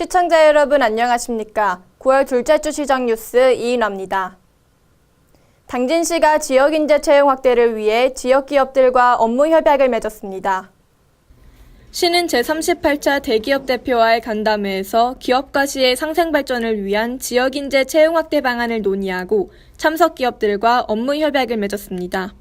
시청자 여러분 안녕하십니까? 9월 둘째 주 시정 뉴스 이인화입니다. 당진시가 지역인재 채용 확대를 위해 지역 기업들과 업무 협약을 맺었습니다. 시는 제38차 대기업 대표와의 간담회에서 기업과 시의 상생 발전을 위한 지역인재 채용 확대 방안을 논의하고 참석 기업들과 업무 협약을 맺었습니다.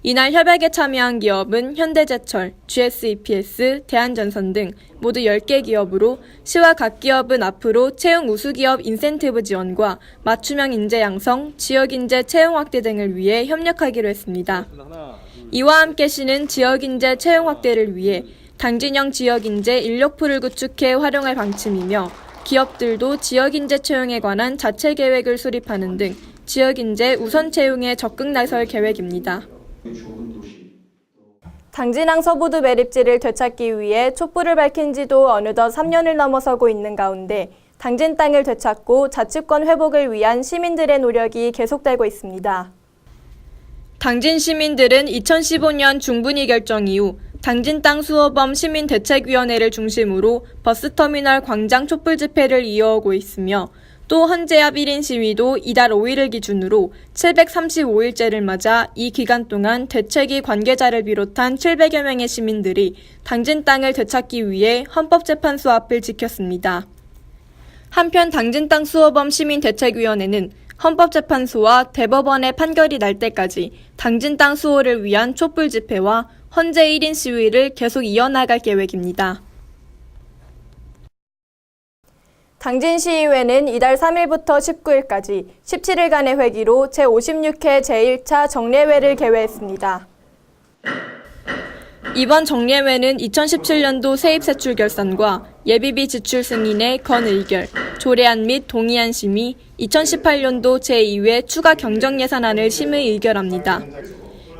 이날 협약에 참여한 기업은 현대제철, GSEPS, 대한전선 등 모두 10개 기업으로 시와 각 기업은 앞으로 채용 우수기업 인센티브 지원과 맞춤형 인재 양성, 지역인재 채용 확대 등을 위해 협력하기로 했습니다. 이와 함께 시는 지역인재 채용 확대를 위해 당진형 지역인재 인력풀을 구축해 활용할 방침이며 기업들도 지역인재 채용에 관한 자체 계획을 수립하는 등 지역인재 우선 채용에 적극 나설 계획입니다. 당진항 서부두 매립지를 되찾기 위해 촛불을 밝힌 지도 어느덧 3년을 넘어서고 있는 가운데 당진 땅을 되찾고 자치권 회복을 위한 시민들의 노력이 계속되고 있습니다. 당진 시민들은 2015년 중분위 결정 이후 당진 땅 수호범 시민대책위원회를 중심으로 버스터미널 광장 촛불 집회를 이어오고 있으며 또 헌재압 1인 시위도 이달 5일을 기준으로 735일째를 맞아 이 기간 동안 대책위 관계자를 비롯한 700여 명의 시민들이 당진 땅을 되찾기 위해 헌법재판소 앞을 지켰습니다. 한편 당진 땅 수호범 시민대책위원회는 헌법재판소와 대법원의 판결이 날 때까지 당진 땅 수호를 위한 촛불 집회와 헌재 1인 시위를 계속 이어나갈 계획입니다. 당진시의회는 이달 3일부터 19일까지 17일간의 회기로 제56회 제1차 정례회를 개회했습니다. 이번 정례회는 2017년도 세입세출 결산과 예비비 지출 승인의 건의결, 조례안 및 동의안 심의, 2018년도 제2회 추가 경정예산안을 심의 의결합니다.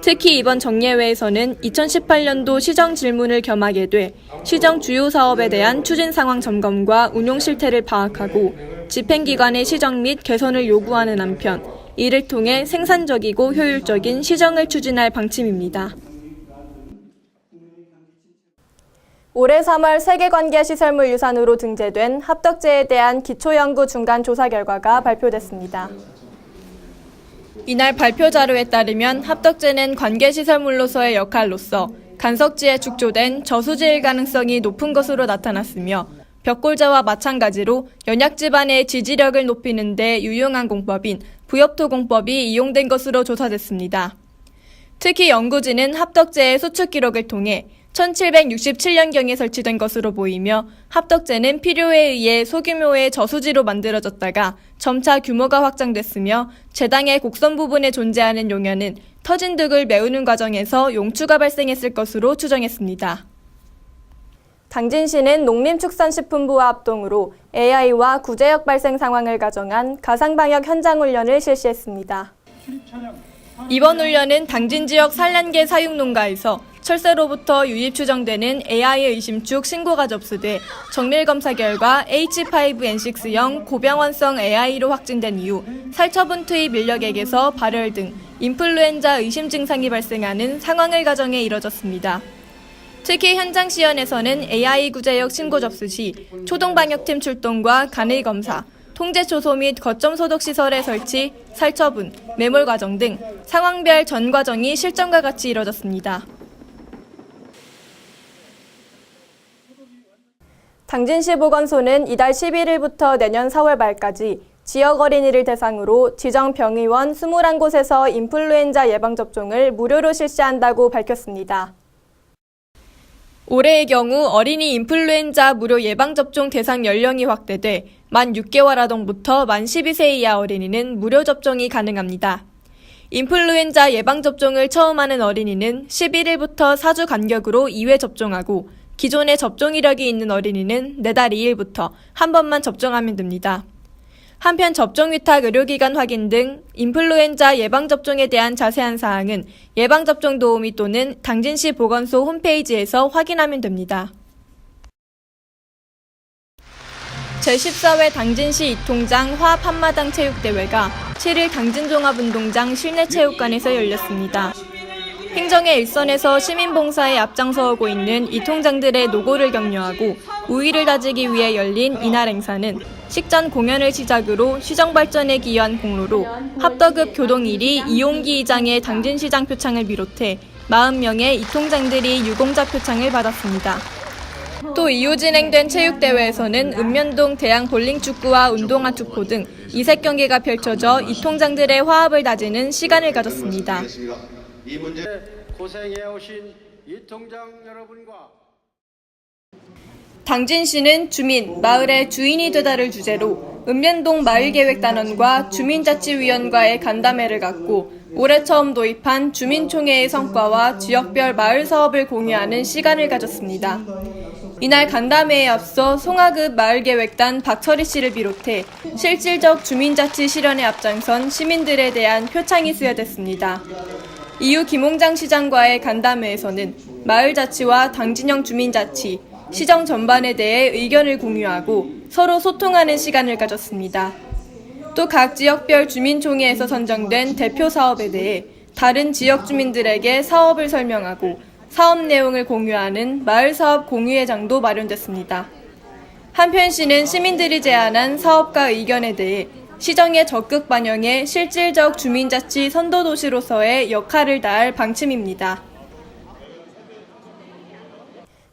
특히 이번 정례회에서는 2018년도 시정 질문을 겸하게 돼 시정 주요 사업에 대한 추진 상황 점검과 운용 실태를 파악하고 집행기관의 시정 및 개선을 요구하는 한편 이를 통해 생산적이고 효율적인 시정을 추진할 방침입니다. 올해 3월 세계관계시설물 유산으로 등재된 합덕제에 대한 기초연구 중간 조사 결과가 발표됐습니다. 이날 발표 자료에 따르면 합덕제는 관계시설물로서의 역할로서 간석지에 축조된 저수지일 가능성이 높은 것으로 나타났으며 벽골제와 마찬가지로 연약 지반의 지지력을 높이는 데 유용한 공법인 부엽토 공법이 이용된 것으로 조사됐습니다. 특히 연구진은 합덕제의 수축 기록을 통해 1767년경에 설치된 것으로 보이며 합덕제는 필요에 의해 소규모의 저수지로 만들어졌다가 점차 규모가 확장됐으며 제당의 곡선 부분에 존재하는 용연은 터진 둑을 메우는 과정에서 용추가 발생했을 것으로 추정했습니다. 당진시는 농림축산식품부와 합동으로 AI와 구제역 발생 상황을 가정한 가상방역 현장훈련을 실시했습니다. 이번 훈련은 당진 지역 산란계 사육농가에서 철새로부터 유입 추정되는 AI 의심축 신고가 접수돼 정밀검사 결과 H5N6형 고병원성 AI로 확진된 이후 살처분 투입 인력에게서 발열 등 인플루엔자 의심 증상이 발생하는 상황을 가정해 이뤄졌습니다. 특히 현장 시연에서는 AI 구제역 신고 접수 시 초동방역팀 출동과 간의 검사, 통제 초소 및 거점 소독 시설의 설치, 살처분, 매몰 과정 등 상황별 전 과정이 실전과 같이 이뤄졌습니다. 당진시 보건소는 이달 11일부터 내년 4월 말까지 지역 어린이를 대상으로 지정 병의원 21곳에서 인플루엔자 예방접종을 무료로 실시한다고 밝혔습니다. 올해의 경우 어린이 인플루엔자 무료 예방접종 대상 연령이 확대돼 만 6개월 아동부터 만 12세 이하 어린이는 무료 접종이 가능합니다. 인플루엔자 예방접종을 처음 하는 어린이는 11일부터 4주 간격으로 2회 접종하고 기존에 접종 이력이 있는 어린이는 4달 2일부터 한 번만 접종하면 됩니다. 한편 접종 위탁 의료기관 확인 등 인플루엔자 예방접종에 대한 자세한 사항은 예방접종 도우미 또는 당진시 보건소 홈페이지에서 확인하면 됩니다. 제14회 당진시 이통장 화합 한마당 체육대회가 7일 당진종합운동장 실내체육관에서 열렸습니다. 행정의 일선에서 시민봉사에 앞장서고 있는 이 통장들의 노고를 격려하고 우위를 다지기 위해 열린 이날 행사는 식전 공연을 시작으로 시정 발전에 기여한 공로로 합덕읍 교동 1위 이용기 이장의 당진시장 표창을 비롯해 40명의 이 통장들이 유공자 표창을 받았습니다. 또 이후 진행된 체육대회에서는 읍면동 대양 볼링축구와 운동화 투포 등 이색 경기가 펼쳐져 이 통장들의 화합을 다지는 시간을 가졌습니다. 이 문제 고생해오신 이 통장 여러분과 당진시는 주민, 마을의 주인이 되다를 주제로 읍면동 마을계획단원과 주민자치위원과의 간담회를 갖고 올해 처음 도입한 주민총회의 성과와 지역별 마을 사업을 공유하는 시간을 가졌습니다. 이날 간담회에 앞서 송하급 마을계획단 박철희 씨를 비롯해 실질적 주민자치 실현에 앞장선 시민들에 대한 표창이 수여됐습니다. 이후 김홍장 시장과의 간담회에서는 마을자치와 당진형 주민자치, 시정 전반에 대해 의견을 공유하고 서로 소통하는 시간을 가졌습니다. 또 각 지역별 주민총회에서 선정된 대표 사업에 대해 다른 지역 주민들에게 사업을 설명하고 사업 내용을 공유하는 마을사업 공유회장도 마련됐습니다. 한편 시는 시민들이 제안한 사업과 의견에 대해 시정에 적극 반영해 실질적 주민자치 선도도시로서의 역할을 다할 방침입니다.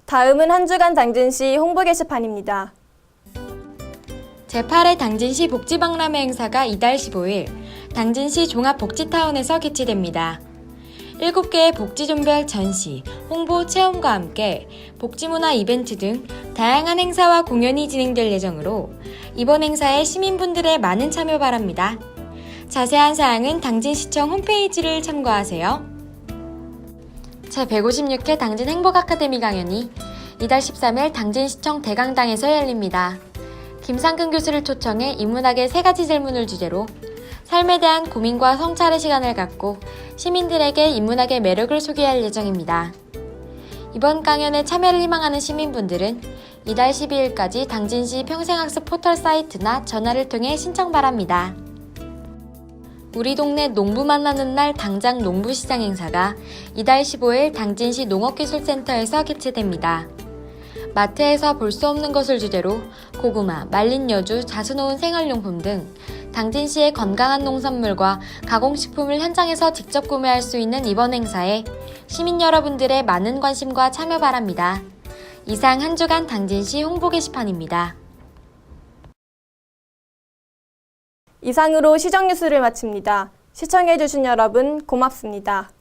다음은 한 주간 당진시 홍보 게시판입니다. 제8회 당진시 복지박람회 행사가 이달 15일 당진시 종합복지타운에서 개최됩니다. 7개의 복지존별 전시, 홍보, 체험과 함께 복지문화 이벤트 등 다양한 행사와 공연이 진행될 예정으로 이번 행사에 시민분들의 많은 참여 바랍니다. 자세한 사항은 당진시청 홈페이지를 참고하세요. 제156회 당진 행복아카데미 강연이 이달 13일 당진시청 대강당에서 열립니다. 김상근 교수를 초청해 인문학의 3가지 질문을 주제로 삶에 대한 고민과 성찰의 시간을 갖고 시민들에게 인문학의 매력을 소개할 예정입니다. 이번 강연에 참여를 희망하는 시민분들은 이달 12일까지 당진시 평생학습 포털 사이트나 전화를 통해 신청 바랍니다. 우리 동네 농부 만나는 날 당장 농부시장 행사가 이달 15일 당진시 농업기술센터에서 개최됩니다. 마트에서 볼 수 없는 것을 주제로 고구마, 말린 여주, 자수놓은 생활용품 등 당진시의 건강한 농산물과 가공식품을 현장에서 직접 구매할 수 있는 이번 행사에 시민 여러분들의 많은 관심과 참여 바랍니다. 이상 한 주간 당진시 홍보 게시판입니다. 이상으로 시정 뉴스를 마칩니다. 시청해주신 여러분 고맙습니다.